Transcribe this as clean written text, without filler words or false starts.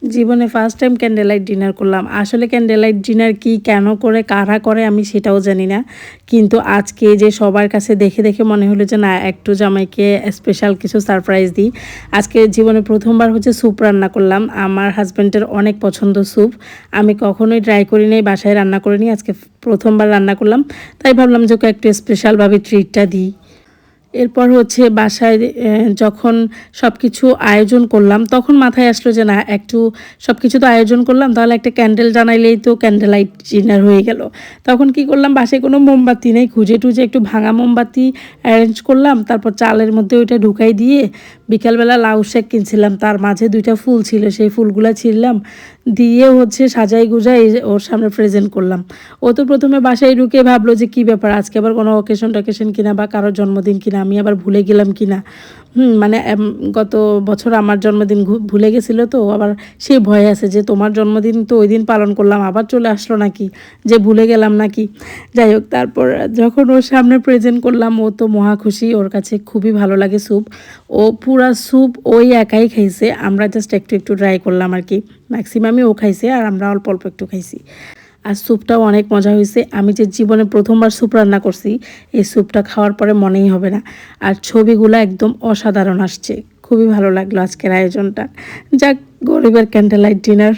জীবনে first time candle light dinner করলাম। আসলে ক্যান্ডেল লাইট ডিনার কি, কেন করে, কারা করে আমি সেটাও জানি না। কিন্তু আজকে যে সবার কাছে দেখে দেখে মনে হলো যে না, একটু জামাইকে স্পেশাল কিছু সারপ্রাইজ দিই। আজকে জীবনে প্রথমবার হচ্ছে স্যুপ রান্না করলাম। আমার হাজব্যান্ডের অনেক পছন্দ স্যুপ। আমি কখনোই ট্রাই করি নাই, বাসায় রান্না করিনি। আজকে প্রথমবার রান্না করলাম, তাই ভাবলাম যে ওকে একটু স্পেশালভাবে ট্রিটটা দিই। এরপর হচ্ছে বাসায় যখন সব কিছু আয়োজন করলাম, তখন মাথায় আসলো যে না, একটু সব কিছু তো আয়োজন করলাম, তাহলে একটা ক্যান্ডেল জ্বালাইলেই তো ক্যান্ডেল লাইট ডিনার হয়ে গেল। তখন কি করলাম, বাসায় কোনো মোমবাতি নেই, খুঁজে টুজে একটু ভাঙা মোমবাতি অ্যারেঞ্জ করলাম। তারপর চালের মধ্যে ওইটা ঢুকাই দিয়ে বিকালবেলা লাউ শাক কিনছিলাম, তার মাঝে 2টা ফুল ছিল, সেই ফুলগুলা ছিঁড়লাম, দিয়ে হচ্ছে সাজাই গুজাই ওর সামনে প্রেজেন্ট করলাম। ও তো প্রথমে বাসায় ঢুকে ভাবলো যে কী ব্যাপার, আজকে আবার কোনো অকেশন টকেশন কিনা বা কারোর জন্মদিন কিনা, আমি আবার ভুলে গেলাম কিনা। মানে গত বছর আমার জন্মদিন ভুলে গেছিলো, তো আবার সেই ভয় আছে যে তোমার জন্মদিন তো ওই দিন পালন করলাম, আবার চলে আসলো নাকি, যে ভুলে গেলাম নাকি। যাই হোক, তারপর যখন ওর সামনে প্রেজেন্ট করলাম, ও তো মহা খুশি, ওর কাছে খুবই ভালো লাগে স্যুপ। ও পুরা স্যুপ ওই একাই খাইছে, আমরা জাস্ট একটু একটু ট্রাই করলাম আর কি। ম্যাক্সিমামই ও খাইছে আর আমরা অল্প অল্প একটু খাইছি। আর স্যুপটাও অনেক মজা হয়েছে। আমি যে জীবনে প্রথমবার স্যুপ রান্না করছি, এই স্যুপটা খাওয়ার পরে মনেই হবে না। আর ছবিগুলো একদম অসাধারণ আসছে। খুবই ভালো লাগলো আজকের আয়োজনটা। যাক, গরিবের ক্যান্ডেল লাইট ডিনার।